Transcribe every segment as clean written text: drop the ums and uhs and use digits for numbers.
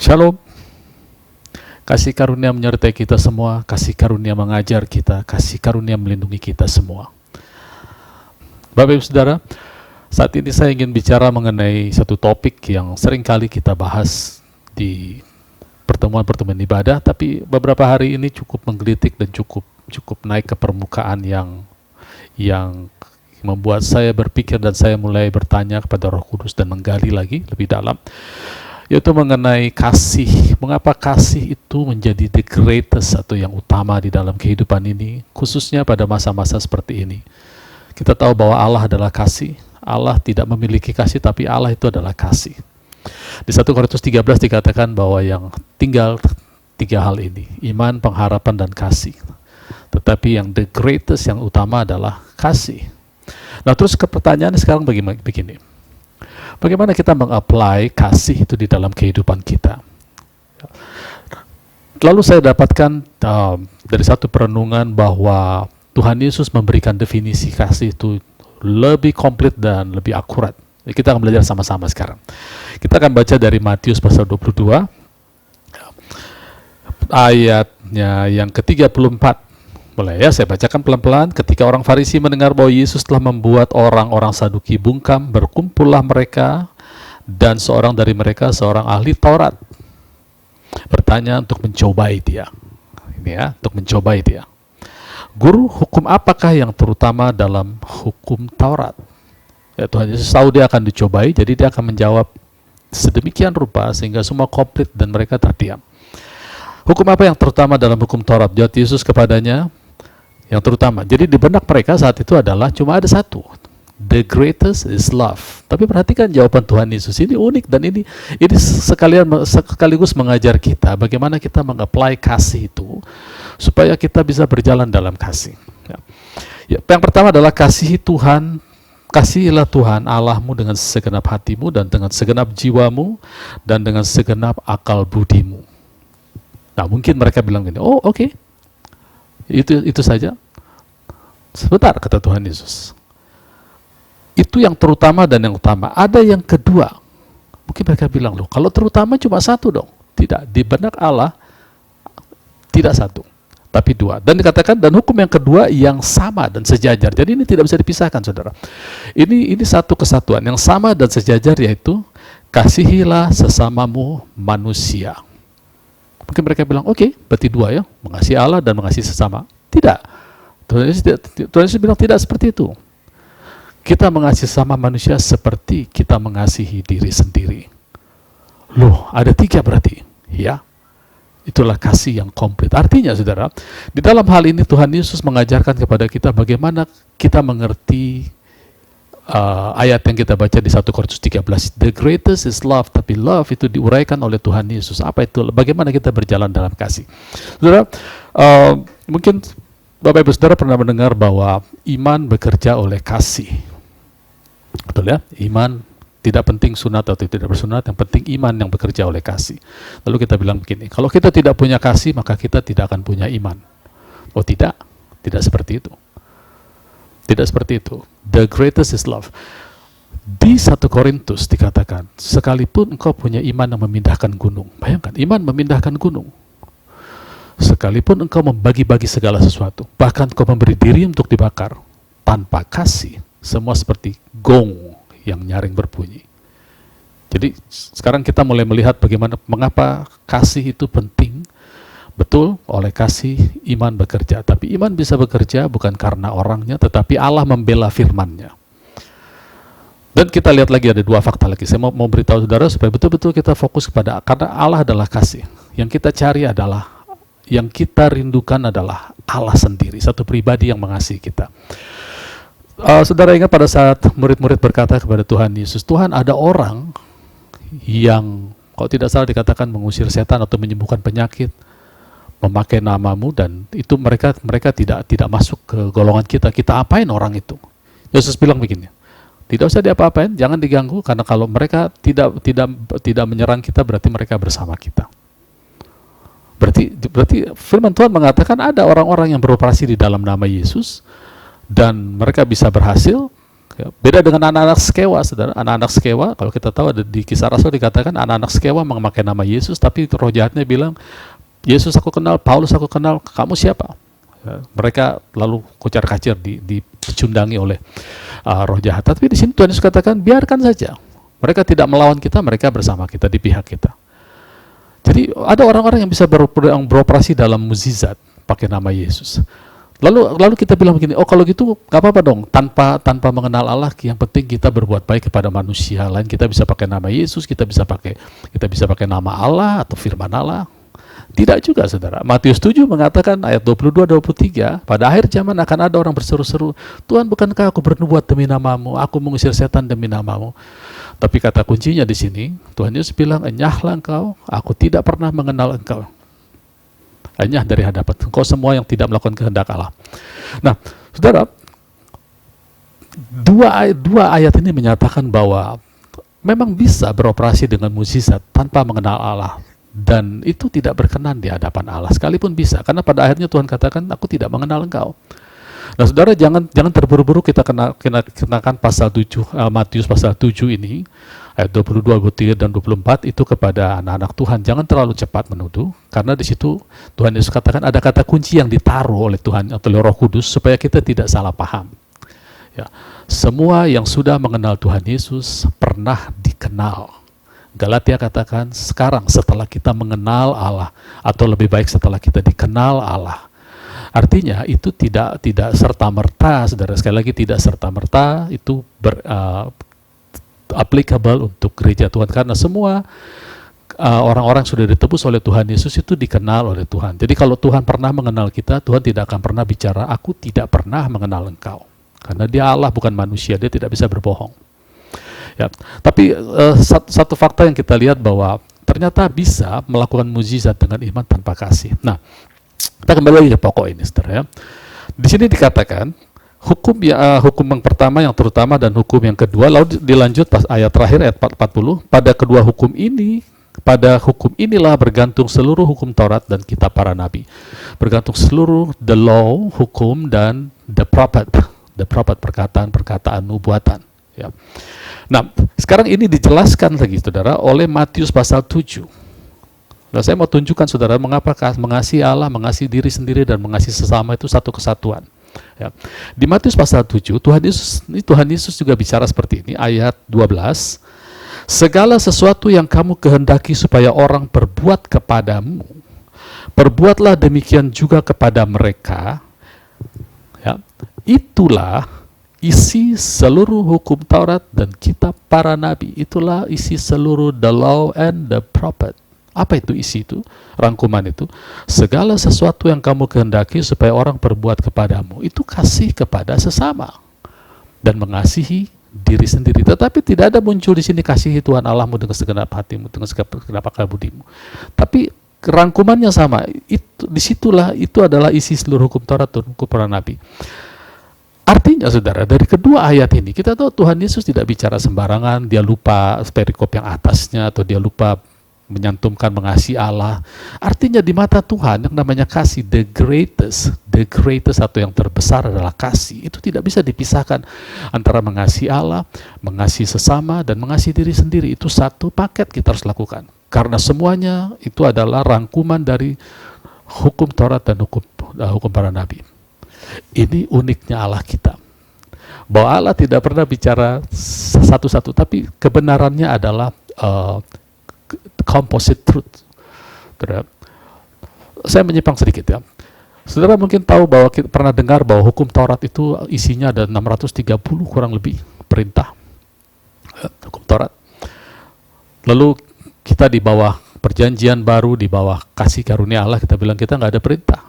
Shalom. Kasih karunia menyertai kita semua, kasih karunia mengajar kita, kasih karunia melindungi kita semua. Bapak Ibu Saudara, saat ini saya ingin bicara mengenai satu topik yang sering kali kita bahas di pertemuan-pertemuan ibadah, tapi beberapa hari ini cukup menggelitik dan cukup naik ke permukaan yang membuat saya berpikir dan saya mulai bertanya kepada Roh Kudus dan menggali lagi lebih dalam, yaitu mengenai kasih. Mengapa kasih itu menjadi the greatest atau yang utama di dalam kehidupan ini, khususnya pada masa-masa seperti ini. Kita tahu bahwa Allah adalah kasih. Allah tidak memiliki kasih, tapi Allah itu adalah kasih. Di 1 Korintus 13 dikatakan bahwa yang tinggal 3 hal ini, iman, pengharapan, dan kasih. Tetapi yang the greatest, yang utama adalah kasih. Nah, terus pertanyaannya sekarang begini. Bagaimana kita meng-apply kasih itu di dalam kehidupan kita? Lalu saya dapatkan dari satu perenungan bahwa Tuhan Yesus memberikan definisi kasih itu lebih komplit dan lebih akurat. Kita akan belajar sama-sama sekarang. Kita akan baca dari Matius pasal 22, ayatnya yang ke-34. Boleh ya, saya bacakan pelan-pelan. Ketika orang Farisi mendengar bahwa Yesus telah membuat orang-orang Saduki bungkam, berkumpullah mereka, dan seorang dari mereka, seorang ahli Taurat, bertanya untuk mencobai dia. Ini ya, untuk mencobai dia. Guru, hukum apakah yang terutama dalam hukum Taurat? Ya, Tuhan Yesus tahu dia akan dicobai, jadi dia akan menjawab sedemikian rupa sehingga semua komplit dan mereka terdiam. Hukum apa yang terutama dalam hukum Taurat? Jawab Yesus kepadanya, yang terutama. Jadi di benak mereka saat itu adalah cuma ada satu. The greatest is love. Tapi perhatikan jawaban Tuhan Yesus ini unik, dan ini sekaligus mengajar kita bagaimana kita meng-apply kasih itu supaya kita bisa berjalan dalam kasih. Ya, yang pertama adalah kasihi Tuhan. Kasihilah Tuhan Allahmu dengan segenap hatimu dan dengan segenap jiwamu dan dengan segenap akal budimu. Nah, mungkin mereka bilang gini, oh oke. Itu saja. Sebentar, kata Tuhan Yesus. Itu yang terutama dan yang utama. Ada yang kedua. Mungkin mereka bilang, loh, kalau terutama cuma satu dong. Tidak, di benak Allah tidak satu, tapi dua. Dan dikatakan, dan hukum yang kedua yang sama dan sejajar. Jadi ini tidak bisa dipisahkan, saudara. Ini satu kesatuan yang sama dan sejajar, yaitu kasihilah sesamamu manusia. Mungkin mereka bilang, oke, berarti dua ya, mengasihi Allah dan mengasihi sesama. Tidak. Tuhan Yesus bilang tidak seperti itu. Kita mengasihi sesama manusia seperti kita mengasihi diri sendiri. Loh, ada 3 berarti. Ya, itulah kasih yang komplit. Artinya, saudara, di dalam hal ini Tuhan Yesus mengajarkan kepada kita bagaimana kita mengerti ayat yang kita baca di 1 Korintus 13. The greatest is love, tapi love itu diuraikan oleh Tuhan Yesus. Apa itu? Bagaimana kita berjalan dalam kasih? Saudara, mungkin Bapak Ibu Saudara pernah mendengar bahwa iman bekerja oleh kasih. Betul ya? Iman tidak penting sunat atau tidak bersunat, yang penting iman yang bekerja oleh kasih. Lalu kita bilang begini, kalau kita tidak punya kasih, maka kita tidak akan punya iman. Oh tidak seperti itu. Tidak seperti itu. The greatest is love. Di 1 Korintus dikatakan, sekalipun engkau punya iman yang memindahkan gunung. Bayangkan, iman memindahkan gunung. Sekalipun engkau membagi-bagi segala sesuatu, bahkan engkau memberi diri untuk dibakar, tanpa kasih, semua seperti gong yang nyaring berbunyi. Jadi sekarang kita mulai melihat bagaimana, mengapa kasih itu penting. Betul, oleh kasih iman bekerja. Tapi iman bisa bekerja bukan karena orangnya, tetapi Allah membela firman-Nya. Dan kita lihat lagi ada 2 fakta lagi. Saya mau beritahu saudara supaya betul-betul kita fokus karena Allah adalah kasih. Yang kita cari adalah, yang kita rindukan adalah Allah sendiri, satu pribadi yang mengasihi kita. Saudara ingat pada saat murid-murid berkata kepada Tuhan Yesus, Tuhan, ada orang yang, kalau tidak salah dikatakan mengusir setan atau menyembuhkan penyakit, memakai namamu, dan itu mereka tidak masuk ke golongan kita. Kita apain orang itu? Yesus bilang begini, tidak usah diapa-apain, jangan diganggu, karena kalau mereka tidak menyerang kita, berarti mereka bersama kita. Berarti firman Tuhan mengatakan ada orang-orang yang beroperasi di dalam nama Yesus, dan mereka bisa berhasil Ya, beda dengan anak-anak Skewa, saudara. Anak-anak Skewa, kalau kita tahu ada di Kisah Rasul dikatakan anak-anak Skewa memakai nama Yesus, tapi roh jahatnya bilang, Yesus aku kenal, Paulus aku kenal, kamu siapa? Ya, mereka lalu kocar-kacir dicundangi oleh roh jahat. Tapi di sini Tuhan Yesus katakan, biarkan saja. Mereka tidak melawan kita, mereka bersama kita, di pihak kita. Jadi ada orang-orang yang bisa beroperasi dalam mukjizat pakai nama Yesus. Lalu kita bilang begini, oh kalau gitu gak apa-apa dong, tanpa mengenal Allah, yang penting kita berbuat baik kepada manusia lain, kita bisa pakai nama Yesus, kita bisa pakai nama Allah atau firman Allah. Tidak juga, saudara. Matius 7 mengatakan ayat 22-23, pada akhir zaman akan ada orang berseru-seru, Tuhan, bukankah aku bernubuat demi namamu, aku mengusir setan demi namamu. Tapi kata kuncinya di sini, Tuhan Yesus bilang, enyahlah engkau, aku tidak pernah mengenal engkau. Enyah dari hadapan engkau semua yang tidak melakukan kehendak Allah. Nah, saudara, dua ayat ini menyatakan bahwa memang bisa beroperasi dengan mukjizat tanpa mengenal Allah, dan itu tidak berkenan di hadapan Allah, sekalipun bisa, karena pada akhirnya Tuhan katakan, aku tidak mengenal engkau. Nah, saudara, jangan terburu-buru kita kenakan pasal 7, Matius pasal 7 ini, ayat 22, 23, dan 24 itu kepada anak-anak Tuhan. Jangan terlalu cepat menuduh, karena di situ Tuhan Yesus katakan ada kata kunci yang ditaruh oleh Tuhan atau oleh Roh Kudus supaya kita tidak salah paham. Ya, semua yang sudah mengenal Tuhan Yesus pernah dikenal. Galatia katakan sekarang setelah kita mengenal Allah, atau lebih baik setelah kita dikenal Allah. Artinya itu tidak serta-merta, saudara, sekali lagi tidak serta-merta itu applicable untuk gereja Tuhan, karena semua orang-orang sudah ditebus oleh Tuhan Yesus itu dikenal oleh Tuhan. Jadi kalau Tuhan pernah mengenal kita, Tuhan tidak akan pernah bicara, aku tidak pernah mengenal engkau. Karena dia Allah, bukan manusia, dia tidak bisa berbohong. Ya, tapi satu fakta yang kita lihat bahwa ternyata bisa melakukan mukjizat dengan iman tanpa kasih. Nah, kita kembali lagi ke pokok ini, saudara. Ya. Di sini dikatakan hukum yang pertama yang terutama dan hukum yang kedua, lalu dilanjut pas ayat terakhir ayat 40, pada hukum inilah bergantung seluruh hukum Taurat dan kitab para nabi. Bergantung seluruh the law, hukum, dan the prophet, perkataan nubuatan. Ya. Nah, sekarang ini dijelaskan lagi, saudara, oleh Matius pasal 7. Nah, saya mau tunjukkan, saudara, mengapa mengasihi Allah, mengasihi diri sendiri, dan mengasihi sesama itu satu kesatuan. Ya. Di Matius pasal 7, Tuhan Yesus juga bicara seperti ini, ayat 12. Segala sesuatu yang kamu kehendaki supaya orang perbuat kepadamu, perbuatlah demikian juga kepada mereka. Ya. Itulah isi seluruh hukum Taurat dan kitab para nabi. Itulah isi seluruh the law and the prophet. Apa itu isi itu? Rangkuman itu. Segala sesuatu yang kamu kehendaki supaya orang perbuat kepadamu, itu kasih kepada sesama dan mengasihi diri sendiri. Tetapi tidak ada muncul di sini kasihi Tuhan Allahmu dengan segenap hatimu, dengan segenap akal budimu. Tapi rangkumannya sama. Itu adalah isi seluruh hukum Taurat dan hukum para nabi. Artinya, saudara, dari kedua ayat ini kita tahu Tuhan Yesus tidak bicara sembarangan. Dia lupa perikop yang atasnya, atau dia lupa menyantumkan mengasihi Allah. Artinya di mata Tuhan yang namanya kasih, the greatest atau yang terbesar adalah kasih. Itu tidak bisa dipisahkan antara mengasihi Allah, mengasihi sesama, dan mengasihi diri sendiri. Itu satu paket kita harus lakukan, karena semuanya itu adalah rangkuman dari hukum Taurat dan hukum para nabi. Ini uniknya Allah kita, bahwa Allah tidak pernah bicara satu-satu, tapi kebenarannya adalah composite truth. Saya menyimpang sedikit, ya. Saudara mungkin tahu bahwa kita pernah dengar bahwa hukum Taurat itu isinya ada 630 kurang lebih perintah, hukum Taurat. Lalu kita di bawah perjanjian baru, di bawah kasih karunia Allah, kita bilang kita nggak ada perintah.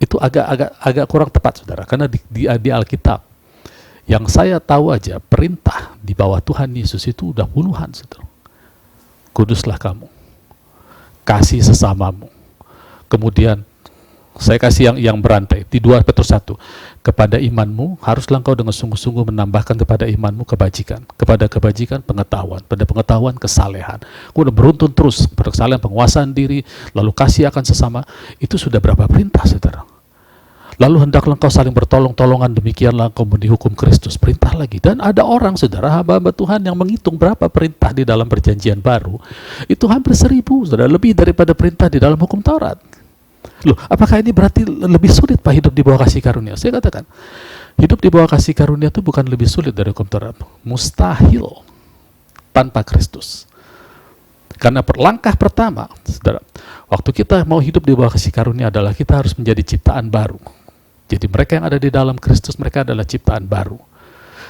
Itu agak kurang tepat, saudara, karena di Alkitab yang saya tahu aja perintah di bawah Tuhan Yesus itu udah puluhan, saudara. Kuduslah kamu, kasih sesamamu. Kemudian saya kasih yang berantai di 2 Petrus 1, kepada imanmu haruslah engkau dengan sungguh-sungguh menambahkan kepada imanmu kebajikan, kepada kebajikan pengetahuan, pada pengetahuan kesalehan. Kemudian beruntun terus pada kesalehan, penguasaan diri, lalu kasih akan sesama. Itu sudah berapa perintah, saudara? Lalu hendaklah engkau saling bertolong-tolongan, demikianlah engkau dihukum Kristus. Perintah lagi. Dan ada orang, saudara, hamba-hamba Tuhan yang menghitung berapa perintah di dalam perjanjian baru. Itu hampir 1000, saudara, lebih daripada perintah di dalam hukum Taurat. Loh, apakah ini berarti lebih sulit Pak hidup di bawah kasih karunia? Saya katakan, hidup di bawah kasih karunia itu bukan lebih sulit dari hukum Taurat. Mustahil tanpa Kristus. Karena langkah pertama, saudara, waktu kita mau hidup di bawah kasih karunia adalah kita harus menjadi ciptaan baru. Jadi mereka yang ada di dalam Kristus, mereka adalah ciptaan baru.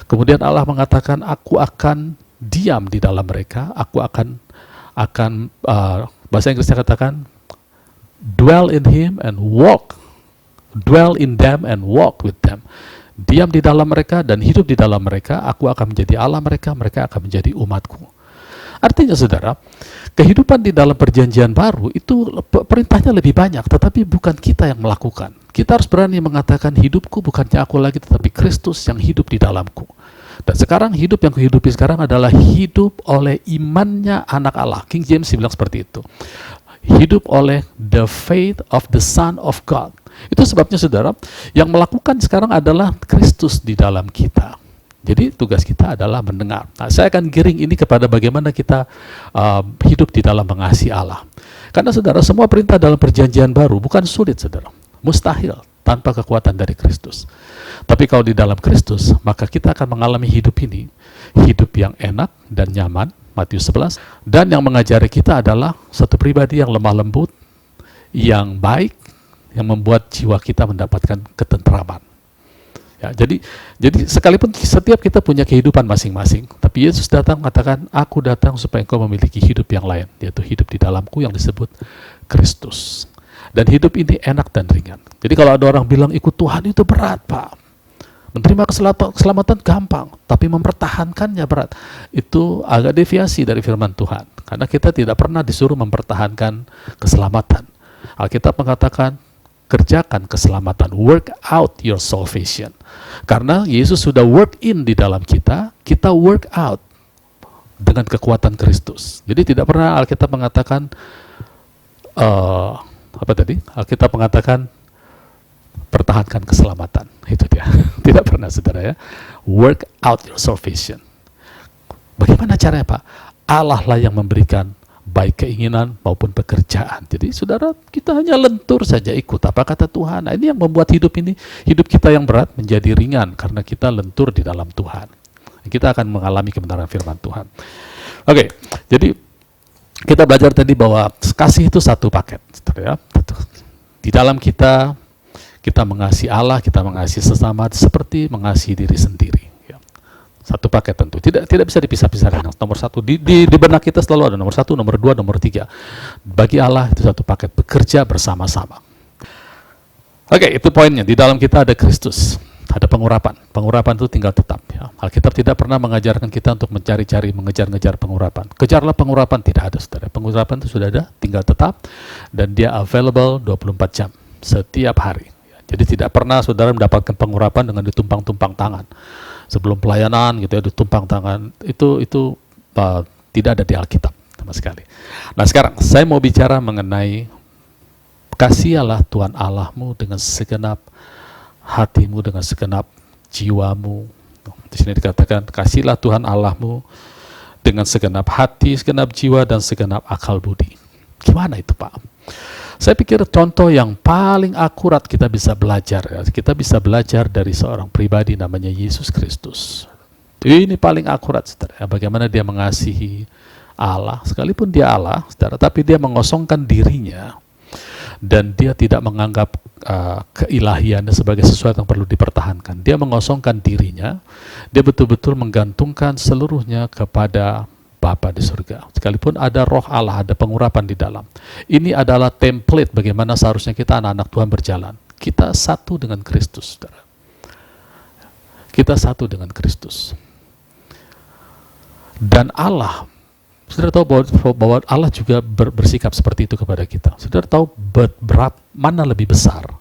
Kemudian Allah mengatakan, aku akan diam di dalam mereka, aku akan bahasa Inggrisnya katakan, dwell in him and walk, dwell in them and walk with them. Diam di dalam mereka dan hidup di dalam mereka, aku akan menjadi Allah mereka, mereka akan menjadi umatku. Artinya saudara, kehidupan di dalam perjanjian baru itu perintahnya lebih banyak, tetapi bukan kita yang melakukan. Kita harus berani mengatakan, hidupku bukannya aku lagi, tetapi Kristus yang hidup di dalamku. Dan sekarang hidup yang kuhidupi sekarang adalah hidup oleh imannya anak Allah. King James bilang seperti itu. Hidup oleh the faith of the Son of God. Itu sebabnya saudara, yang melakukan sekarang adalah Kristus di dalam kita. Jadi tugas kita adalah mendengar. Nah, saya akan giring ini kepada bagaimana kita hidup di dalam mengasihi Allah. Karena saudara, semua perintah dalam perjanjian baru bukan sulit saudara. Mustahil tanpa kekuatan dari Kristus. Tapi kalau di dalam Kristus, maka kita akan mengalami hidup ini, hidup yang enak dan nyaman, Matius 11. Dan yang mengajari kita adalah satu pribadi yang lemah lembut, yang baik, yang membuat jiwa kita mendapatkan ketentraman. Ya, jadi sekalipun setiap kita punya kehidupan masing-masing, tapi Yesus datang mengatakan, aku datang supaya engkau memiliki hidup yang lain, yaitu hidup di dalamku yang disebut Kristus. Dan hidup ini enak dan ringan. Jadi kalau ada orang bilang ikut Tuhan itu berat Pak, menerima keselamatan gampang, tapi mempertahankannya berat, itu agak deviasi dari firman Tuhan. Karena kita tidak pernah disuruh mempertahankan keselamatan. Alkitab mengatakan, kerjakan keselamatan, work out your salvation. Karena Yesus sudah work in di dalam kita, kita work out dengan kekuatan Kristus. Jadi tidak pernah Alkitab mengatakan, Alkitab mengatakan, pertahankan keselamatan. Itu dia. Tidak pernah saudara ya. Work out your salvation. Bagaimana caranya Pak? Allah lah yang memberikan baik keinginan maupun pekerjaan. Jadi saudara, kita hanya lentur saja ikut apa kata Tuhan. Nah, ini yang membuat hidup kita yang berat menjadi ringan karena kita lentur di dalam Tuhan. Kita akan mengalami kebenaran firman Tuhan. Oke, jadi kita belajar tadi bahwa kasih itu satu paket. Ya. Di dalam kita mengasihi Allah, kita mengasihi sesama seperti mengasihi diri sendiri. Satu paket tentu, tidak bisa dipisah-pisahkan. Nomor satu, di benak kita selalu ada nomor satu, nomor dua, nomor tiga. Bagi Allah itu satu paket, bekerja bersama-sama. Oke, itu poinnya. Di dalam kita ada Kristus, ada pengurapan. Pengurapan itu tinggal tetap. Ya. Alkitab tidak pernah mengajarkan kita untuk mencari-cari, mengejar-ngejar pengurapan. Kejarlah pengurapan, tidak ada saudara. Pengurapan itu sudah ada, tinggal tetap, dan dia available 24 jam, setiap hari. Jadi tidak pernah saudara mendapatkan pengurapan dengan ditumpang-tumpang tangan. Sebelum pelayanan gitu ya, ditumpang tangan, itu tidak ada di Alkitab sama sekali. Nah sekarang saya mau bicara mengenai kasihilah Tuhan Allahmu dengan segenap hatimu, dengan segenap jiwamu. Di sini dikatakan kasihilah Tuhan Allahmu dengan segenap hati, segenap jiwa, dan segenap akal budi. Gimana itu Pak? Saya pikir contoh yang paling akurat kita bisa belajar, ya. Kita bisa belajar dari seorang pribadi namanya Yesus Kristus. Ini paling akurat, saudara. Bagaimana dia mengasihi Allah, sekalipun dia Allah, saudara, tapi dia mengosongkan dirinya dan dia tidak menganggap keilahiannya sebagai sesuatu yang perlu dipertahankan. Dia mengosongkan dirinya, dia betul-betul menggantungkan seluruhnya kepada Bapa di surga. Sekalipun ada roh Allah, ada pengurapan di dalam. Ini adalah template bagaimana seharusnya kita anak-anak Tuhan berjalan. Kita satu dengan Kristus, saudara. Kita satu dengan Kristus. Dan Allah, saudara tahu bahwa Allah juga bersikap seperti itu kepada kita. Saudara tahu mana lebih besar?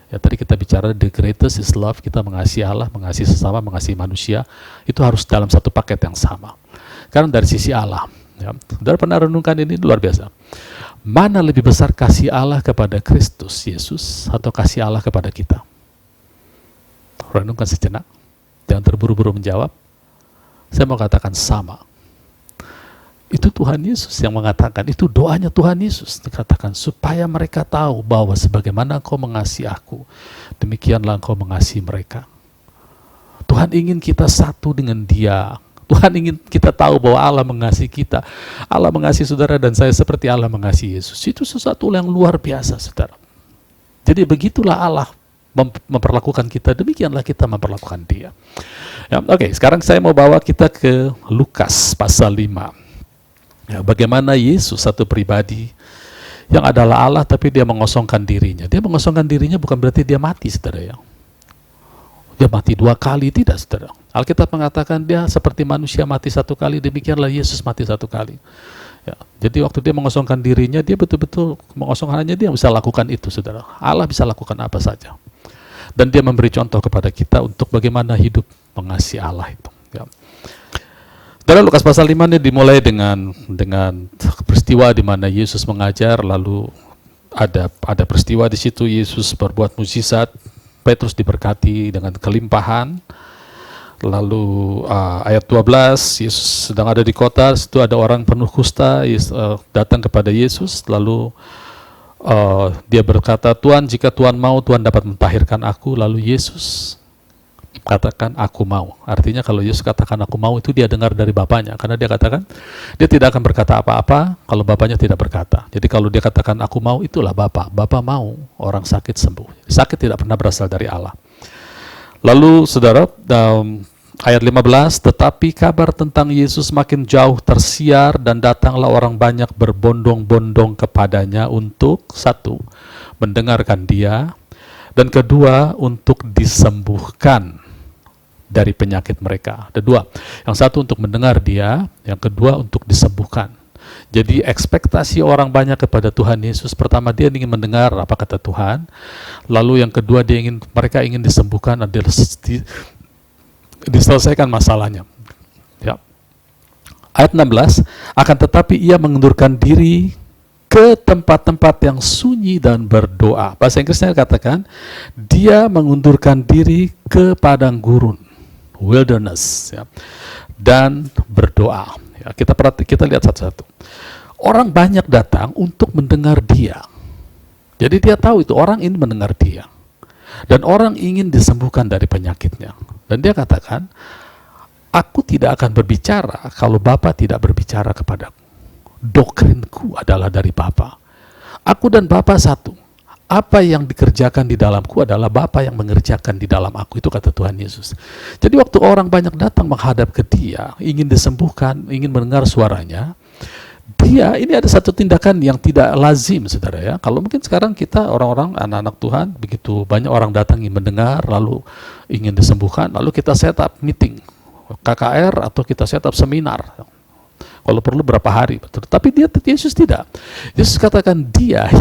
Ya tadi kita bicara the greatest is love, kita mengasihi Allah, mengasihi sesama, mengasihi manusia, itu harus dalam satu paket yang sama. Karena dari sisi Allah, ya, saudara pernah renungkan ini luar biasa. Mana lebih besar kasih Allah kepada Kristus Yesus atau kasih Allah kepada kita? Renungkan sejenak, jangan terburu-buru menjawab. Saya mau katakan sama. Itu Tuhan Yesus yang mengatakan, itu doanya Tuhan Yesus. Dikatakan, supaya mereka tahu bahwa sebagaimana Engkau mengasihi aku, demikianlah Engkau mengasihi mereka. Tuhan ingin kita satu dengan Dia. Tuhan ingin kita tahu bahwa Allah mengasihi kita. Allah mengasihi saudara dan saya seperti Allah mengasihi Yesus. Itu sesuatu yang luar biasa, saudara. Jadi begitulah Allah memperlakukan kita, demikianlah kita memperlakukan Dia. Ya, oke, sekarang saya mau bawa kita ke Lukas pasal 5. Ya, bagaimana Yesus, satu pribadi yang adalah Allah tapi dia mengosongkan dirinya. Dia mengosongkan dirinya bukan berarti dia mati, saudara ya. Dia mati 2 kali, tidak, saudara. Alkitab mengatakan dia seperti manusia mati 1 kali, demikianlah Yesus mati 1 kali. Ya, jadi waktu dia mengosongkan dirinya, dia betul-betul mengosongkan, hanya dia yang bisa lakukan itu, saudara. Allah bisa lakukan apa saja. Dan dia memberi contoh kepada kita untuk bagaimana hidup mengasihi Allah itu. Ya. Dalam Lukas pasal 5 ini dimulai dengan peristiwa di mana Yesus mengajar, lalu ada peristiwa di situ Yesus berbuat mukjizat, Petrus diberkati dengan kelimpahan. Lalu ayat 12, Yesus sedang ada di kota, situ ada orang penuh kusta, datang kepada Yesus, lalu dia berkata, Tuhan, jika Tuhan mau, Tuhan dapat mentahirkan aku. Lalu Yesus katakan, aku mau. Artinya kalau Yesus katakan aku mau, itu dia dengar dari Bapaknya, karena dia katakan dia tidak akan berkata apa-apa kalau Bapaknya tidak berkata. Jadi kalau dia katakan aku mau, itulah Bapa. Bapa mau orang sakit sembuh. Sakit tidak pernah berasal dari Allah. Lalu saudara, ayat 15, tetapi kabar tentang Yesus makin jauh tersiar dan datanglah orang banyak berbondong-bondong kepadanya untuk, 1, mendengarkan dia, dan kedua, untuk disembuhkan dari penyakit mereka. Ada 2, yang satu untuk mendengar dia, yang kedua untuk disembuhkan. Jadi ekspektasi orang banyak kepada Tuhan Yesus, pertama dia ingin mendengar apa kata Tuhan, lalu yang kedua mereka ingin disembuhkan, diselesaikan masalahnya. Ya. Ayat 16, akan tetapi ia mengundurkan diri ke tempat-tempat yang sunyi dan berdoa. Bahasa Inggrisnya katakan, dia mengundurkan diri ke padang gurun, wilderness, ya, dan berdoa. Ya, kita lihat satu-satu. Orang banyak datang untuk mendengar dia. Jadi dia tahu itu orang ingin mendengar dia. Dan orang ingin disembuhkan dari penyakitnya. Dan dia katakan, aku tidak akan berbicara kalau Bapa tidak berbicara kepadaku. Doktrinku adalah dari Bapa. Aku dan Bapa satu. Apa yang dikerjakan di dalamku adalah Bapa yang mengerjakan di dalam aku. Itu kata Tuhan Yesus. Jadi waktu orang banyak datang menghadap ke dia, ingin disembuhkan, ingin mendengar suaranya, ini ada satu tindakan yang tidak lazim, saudara ya. Kalau mungkin sekarang kita orang-orang, anak-anak Tuhan, begitu banyak orang datang ingin mendengar, lalu ingin disembuhkan, lalu kita set up meeting, KKR, atau kita set up seminar. Kalau perlu berapa hari, betul. Tapi Yesus tidak. Yesus katakan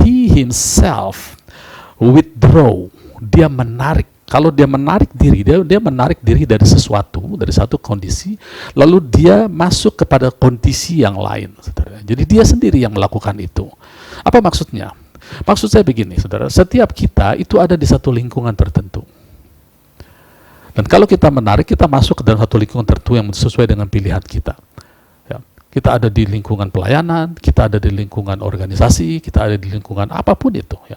he himself withdraw. Dia menarik. Kalau dia menarik diri, dia menarik diri dari sesuatu, dari satu kondisi, lalu dia masuk kepada kondisi yang lain, saudara. Jadi dia sendiri yang melakukan itu. Apa maksudnya? Maksud saya begini, saudara. Setiap kita itu ada di satu lingkungan tertentu. Dan kalau kita menarik, kita masuk ke dalam satu lingkungan tertentu yang sesuai dengan pilihan kita. Kita ada di lingkungan pelayanan, kita ada di lingkungan organisasi, kita ada di lingkungan apapun itu. Ya.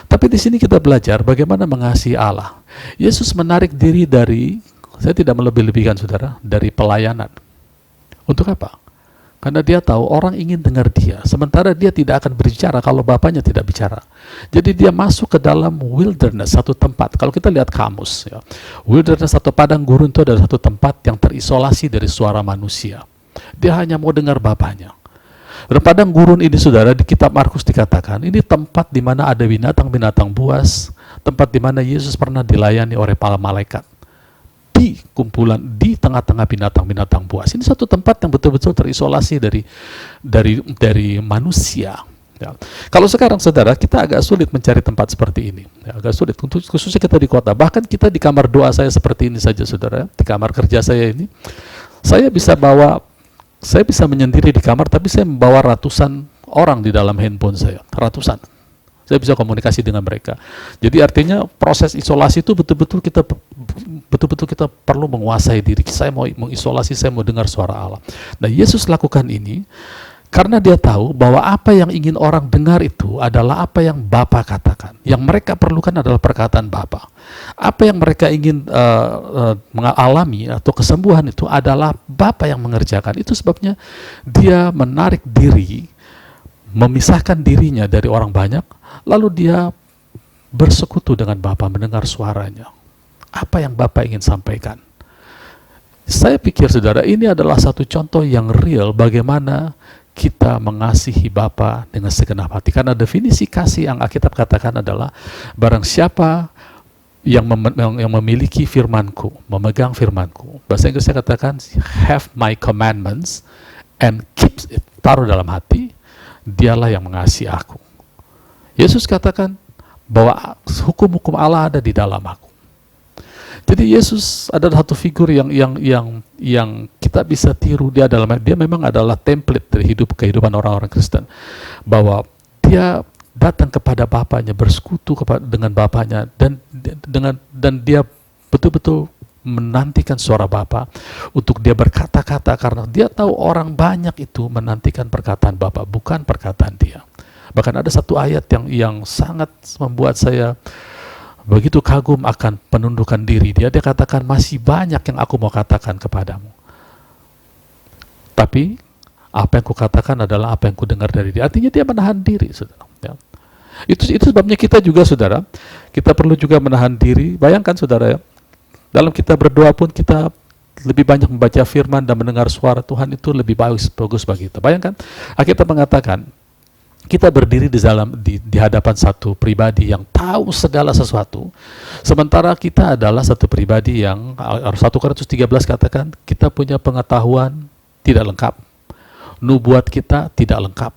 Tapi di sini kita belajar bagaimana mengasihi Allah. Yesus menarik diri dari, saya tidak melebih-lebihkan saudara, dari pelayanan. Untuk apa? Karena dia tahu orang ingin dengar dia, sementara dia tidak akan berbicara kalau Bapaknya tidak bicara. Jadi dia masuk ke dalam wilderness, satu tempat. Kalau kita lihat kamus, ya, wilderness atau padang gurun itu adalah satu tempat yang terisolasi dari suara manusia. Dia hanya mau dengar Bapaknya. Dan padang gurun ini, saudara, di kitab Markus dikatakan, ini tempat di mana ada binatang-binatang buas, tempat di mana Yesus pernah dilayani oleh para malaikat. Di kumpulan, di tengah-tengah binatang-binatang buas. Ini satu tempat yang betul-betul terisolasi dari manusia. Ya. Kalau sekarang, saudara, kita agak sulit mencari tempat seperti ini. Ya, agak sulit, khususnya kita di kota. Bahkan kita di kamar doa saya seperti ini saja, saudara. Di kamar kerja saya ini, saya bisa menyendiri di kamar, tapi saya membawa ratusan orang di dalam handphone saya, ratusan. Saya bisa komunikasi dengan mereka. Jadi artinya proses isolasi itu betul-betul kita betul-betul kita perlu menguasai diri. Saya mau mengisolasi, saya mau dengar suara Allah. Nah, Yesus lakukan ini karena dia tahu bahwa apa yang ingin orang dengar itu adalah apa yang Bapa katakan. Yang mereka perlukan adalah perkataan Bapa. Apa yang mereka ingin mengalami atau kesembuhan itu adalah Bapa yang mengerjakan. Itu sebabnya dia menarik diri, memisahkan dirinya dari orang banyak, lalu dia bersekutu dengan Bapa, mendengar suaranya. Apa yang Bapa ingin sampaikan. Saya pikir saudara, ini adalah satu contoh yang real bagaimana kita mengasihi Bapa dengan segenap hati. Karena definisi kasih yang Alkitab katakan adalah barang siapa yang memiliki firmanku, memegang firmanku. Bahasa Inggrisnya katakan have my commandments and keeps it, taruh dalam hati, dialah yang mengasihi aku. Yesus katakan bahwa hukum-hukum Allah ada di dalam aku. Jadi Yesus adalah satu figur yang kita bisa tiru. Dia memang adalah template dari kehidupan orang-orang Kristen, bahwa dia datang kepada Bapaknya, bersekutu dengan Bapaknya, dan dia betul-betul menantikan suara Bapa untuk dia berkata-kata, karena dia tahu orang banyak itu menantikan perkataan Bapa, bukan perkataan dia. Bahkan ada satu ayat yang sangat membuat saya begitu kagum akan penundukan diri dia. Dia katakan, masih banyak yang aku mau katakan kepadamu, tapi apa yang kukatakan adalah apa yang kudengar dari dia. Artinya dia menahan diri, saudara. Ya. Itu sebabnya kita juga, saudara, kita perlu juga menahan diri. Bayangkan, saudara, ya, dalam kita berdoa pun kita lebih banyak membaca firman dan mendengar suara Tuhan, itu lebih bagus bagi kita. Bayangkan, kita mengatakan kita berdiri di hadapan satu pribadi yang tahu segala sesuatu, sementara kita adalah satu pribadi yang 1 Korintus 13 katakan kita punya pengetahuan tidak lengkap, nubuat kita tidak lengkap.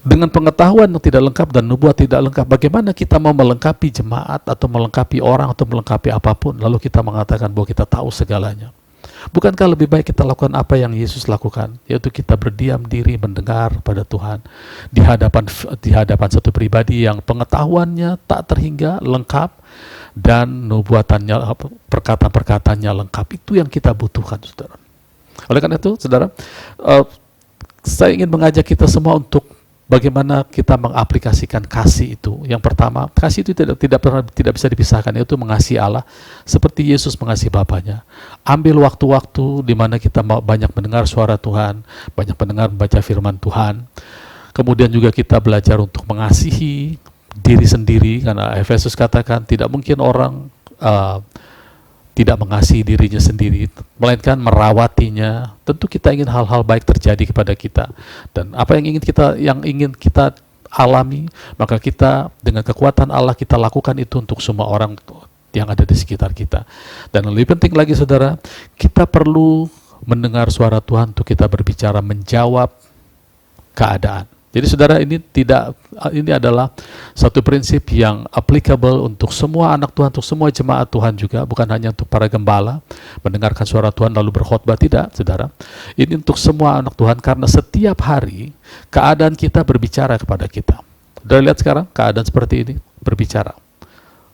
Dengan pengetahuan yang tidak lengkap dan nubuat tidak lengkap, bagaimana kita mau melengkapi jemaat atau melengkapi orang atau melengkapi apapun, lalu kita mengatakan bahwa kita tahu segalanya? Bukankah lebih baik kita lakukan apa yang Yesus lakukan, yaitu kita berdiam diri mendengar pada Tuhan di hadapan satu pribadi yang pengetahuannya tak terhingga, lengkap, dan nubuatannya, perkataan-perkataannya lengkap. Itu yang kita butuhkan, saudara. Oleh karena itu, saudara, saya ingin mengajak kita semua untuk bagaimana kita mengaplikasikan kasih itu. Yang pertama, kasih itu tidak bisa dipisahkan, yaitu mengasihi Allah seperti Yesus mengasihi Bapaknya. Ambil waktu-waktu di mana kita banyak mendengar suara Tuhan, banyak mendengar membaca firman Tuhan. Kemudian juga kita belajar untuk mengasihi diri sendiri, karena Efesus katakan tidak mungkin orang tidak mengasihi dirinya sendiri, melainkan merawatinya. Tentu kita ingin hal-hal baik terjadi kepada kita, dan apa yang ingin kita alami, maka kita dengan kekuatan Allah kita lakukan itu untuk semua orang yang ada di sekitar kita. Dan lebih penting lagi, saudara, kita perlu mendengar suara Tuhan untuk kita berbicara, menjawab keadaan. Jadi, saudara, ini adalah satu prinsip yang applicable untuk semua anak Tuhan, untuk semua jemaat Tuhan juga, bukan hanya untuk para gembala mendengarkan suara Tuhan lalu berkhotbah, tidak, saudara. Ini untuk semua anak Tuhan, karena setiap hari keadaan kita berbicara kepada kita. Sudah lihat sekarang keadaan seperti ini berbicara.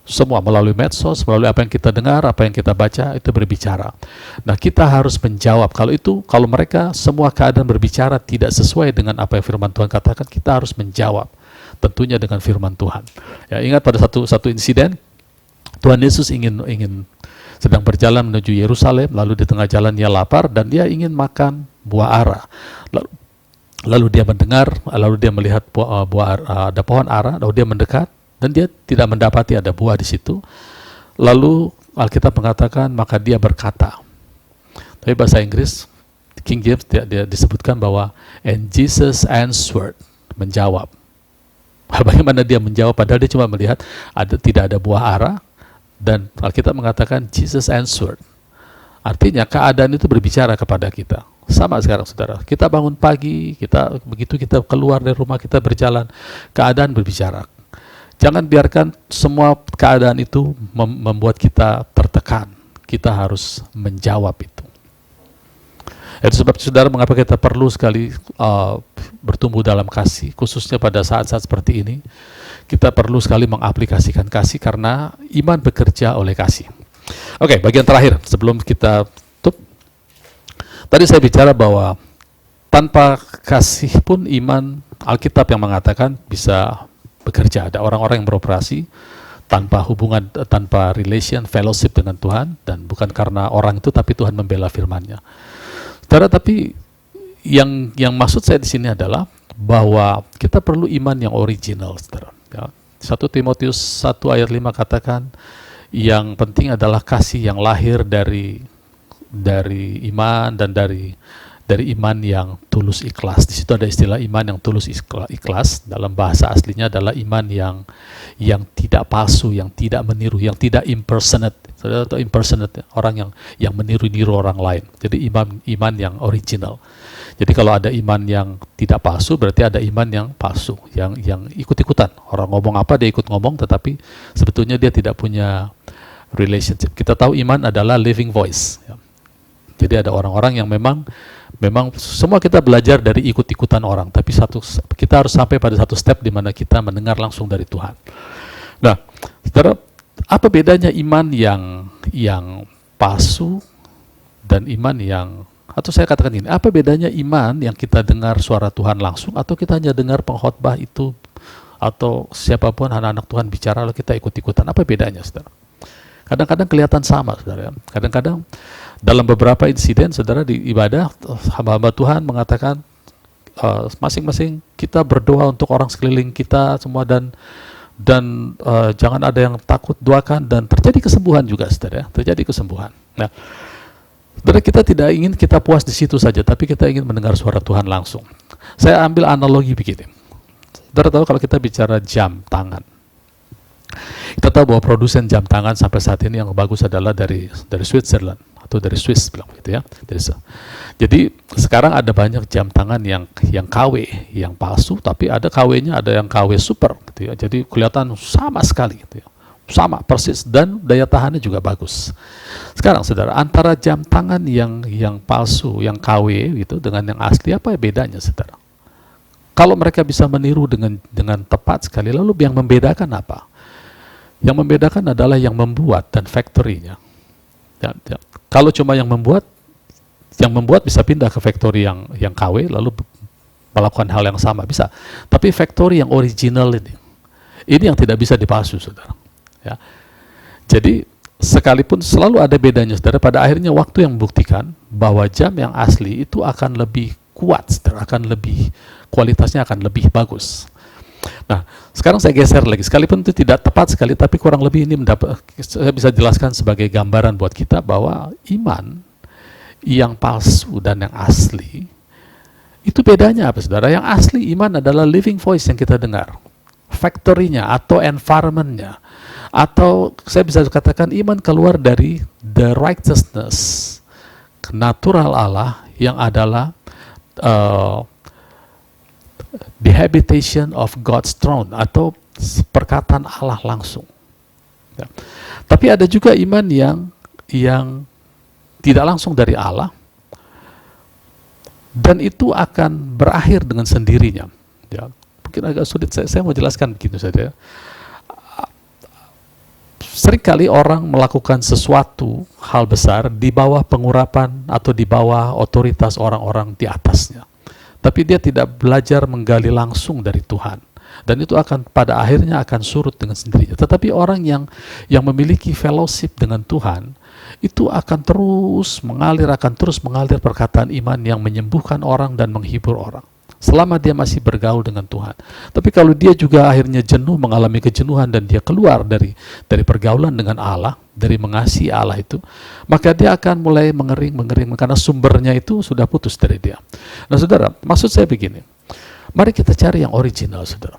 Semua melalui medsos, melalui apa yang kita dengar, apa yang kita baca, itu berbicara. Nah, kita harus menjawab. Kalau mereka semua keadaan berbicara tidak sesuai dengan apa yang firman Tuhan katakan, kita harus menjawab. Tentunya dengan firman Tuhan. Ya, ingat pada satu insiden, Tuhan Yesus ingin sedang berjalan menuju Yerusalem, lalu di tengah jalan dia lapar dan dia ingin makan buah ara. Lalu dia mendengar, lalu dia melihat ada pohon ara, lalu dia mendekat, dan dia tidak mendapati ada buah di situ. Lalu Alkitab mengatakan, maka dia berkata. Tapi bahasa Inggris, King James, dia disebutkan bahwa, and Jesus answered, menjawab. Bagaimana dia menjawab, padahal dia cuma melihat tidak ada buah ara, dan Alkitab mengatakan, Jesus answered. Artinya keadaan itu berbicara kepada kita. Sama sekarang, saudara. Kita bangun pagi, begitu kita keluar dari rumah, kita berjalan, keadaan berbicara. Jangan biarkan semua keadaan itu membuat kita tertekan. Kita harus menjawab itu. Itu sebab, saudara, mengapa kita perlu sekali bertumbuh dalam kasih, khususnya pada saat-saat seperti ini. Kita perlu sekali mengaplikasikan kasih, karena iman bekerja oleh kasih. Oke, bagian terakhir sebelum kita tutup. Tadi saya bicara bahwa tanpa kasih pun iman, Alkitab yang mengatakan bisa bekerja. Ada orang-orang yang beroperasi tanpa hubungan, tanpa relation, fellowship dengan Tuhan, dan bukan karena orang itu, tapi Tuhan membela firman-Nya. Saudara, tapi yang maksud saya di sini adalah bahwa kita perlu iman yang original, saudara. Ya. 1 Timotius 1 ayat 5 katakan, yang penting adalah kasih yang lahir dari iman dan dari iman yang tulus ikhlas. Di situ ada istilah iman yang tulus ikhlas. Dalam bahasa aslinya adalah iman yang tidak palsu, yang tidak meniru, yang tidak impersonate. Saudara tahu impersonate, orang yang meniru-niru orang lain. Jadi iman yang original. Jadi kalau ada iman yang tidak palsu, berarti ada iman yang palsu, yang ikut-ikutan. Orang ngomong apa dia ikut ngomong, tetapi sebetulnya dia tidak punya relationship. Kita tahu iman adalah living voice. Ya. Jadi ada orang-orang yang memang semua kita belajar dari ikut-ikutan orang, tapi kita harus sampai pada satu step di mana kita mendengar langsung dari Tuhan. Nah, saudara, apa bedanya iman yang palsu dan iman yang, atau saya katakan ini, apa bedanya iman yang kita dengar suara Tuhan langsung, atau kita hanya dengar pengkhotbah itu, atau siapapun anak-anak Tuhan bicara lalu kita ikut-ikutan? Apa bedanya, saudara? Kadang-kadang kelihatan sama, saudara. Kadang-kadang dalam beberapa insiden, saudara, di ibadah, hamba-hamba Tuhan mengatakan masing-masing kita berdoa untuk orang sekeliling kita semua, dan jangan ada yang takut, doakan, dan terjadi kesembuhan juga, saudara. Terjadi kesembuhan. Nah, saudara, kita tidak ingin kita puas di situ saja, tapi kita ingin mendengar suara Tuhan langsung. Saya ambil analogi begini. Saudara tahu kalau kita bicara jam tangan, kita tahu bahwa produsen jam tangan sampai saat ini yang bagus adalah dari Switzerland atau dari Swiss, bilang gitu ya. Jadi sekarang ada banyak jam tangan yang KW, yang palsu, tapi ada KW-nya, ada yang KW super gitu ya. Jadi kelihatan sama sekali gitu ya. Sama persis, dan daya tahannya juga bagus. Sekarang saudara, antara jam tangan yang palsu, yang KW gitu, dengan yang asli, apa bedanya, saudara? Kalau mereka bisa meniru dengan tepat sekali, lalu yang membedakan apa? Yang membedakan adalah yang membuat dan factory-nya. Ya. Kalau cuma yang membuat bisa pindah ke factory yang KW lalu melakukan hal yang sama, bisa. Tapi factory yang original ini yang tidak bisa dipalsu, saudara. Ya. Jadi sekalipun selalu ada bedanya, saudara, pada akhirnya waktu yang membuktikan bahwa jam yang asli itu akan lebih kuat, saudara, kualitasnya akan lebih bagus. Nah, sekarang saya geser lagi, sekalipun itu tidak tepat sekali, tapi kurang lebih ini saya bisa jelaskan sebagai gambaran buat kita bahwa iman yang palsu dan yang asli, itu bedanya apa, saudara? Yang asli iman adalah living voice yang kita dengar, factory-nya atau environment-nya, atau saya bisa katakan iman keluar dari the righteousness, natural Allah yang adalah the habitation of God's throne, atau perkataan Allah langsung. Ya. Tapi ada juga iman yang tidak langsung dari Allah, dan itu akan berakhir dengan sendirinya. Ya. Mungkin agak sulit, saya mau jelaskan begitu saja. Seringkali orang melakukan sesuatu hal besar di bawah pengurapan atau di bawah otoritas orang-orang di atasnya. Tapi dia tidak belajar menggali langsung dari Tuhan, dan itu akan pada akhirnya akan surut dengan sendirinya. Tetapi orang yang memiliki fellowship dengan Tuhan, itu akan terus mengalir perkataan iman yang menyembuhkan orang dan menghibur orang selama dia masih bergaul dengan Tuhan. Tapi kalau dia juga akhirnya jenuh, mengalami kejenuhan, dan dia keluar dari pergaulan dengan Allah, dari mengasihi Allah itu, maka dia akan mulai mengering karena sumbernya itu sudah putus dari dia. Nah, saudara, maksud saya begini, mari kita cari yang original, saudara.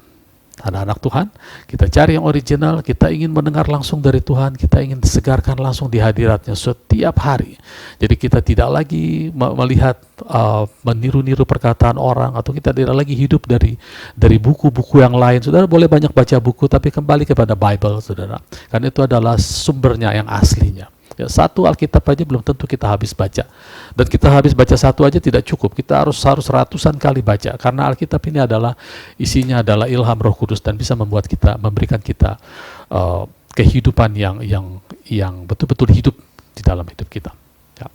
Anak-anak Tuhan, kita cari yang original, kita ingin mendengar langsung dari Tuhan, kita ingin disegarkan langsung di hadiratnya setiap hari. Jadi kita tidak lagi melihat meniru-niru perkataan orang, atau kita tidak lagi hidup dari buku-buku yang lain. Saudara boleh banyak baca buku, tapi kembali kepada Bible, saudara, karena itu adalah sumbernya yang aslinya. Ya, satu Alkitab aja belum tentu kita habis baca, dan kita habis baca satu aja tidak cukup, kita harus ratusan kali baca, karena Alkitab ini isinya adalah ilham Roh Kudus, dan bisa memberikan kita kehidupan yang yang betul-betul hidup di dalam hidup kita. Ya.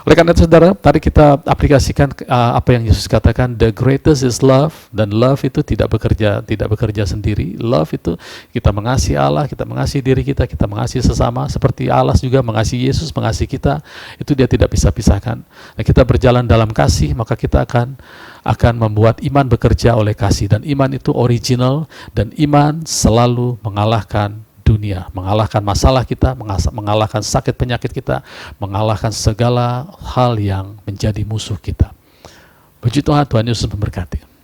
Oleh karena itu saudara, mari kita aplikasikan apa yang Yesus katakan, the greatest is love, dan love itu tidak bekerja sendiri. Love itu kita mengasihi Allah, kita mengasihi diri kita mengasihi sesama, seperti Allah juga mengasihi Yesus, mengasihi kita, itu dia tidak bisa pisahkan. Nah, kita berjalan dalam kasih, maka kita akan membuat iman bekerja oleh kasih, dan iman itu original, dan iman selalu mengalahkan dunia, mengalahkan masalah kita, mengalahkan sakit penyakit kita, mengalahkan segala hal yang menjadi musuh kita. Puji Tuhan, Tuhan Yesus memberkati.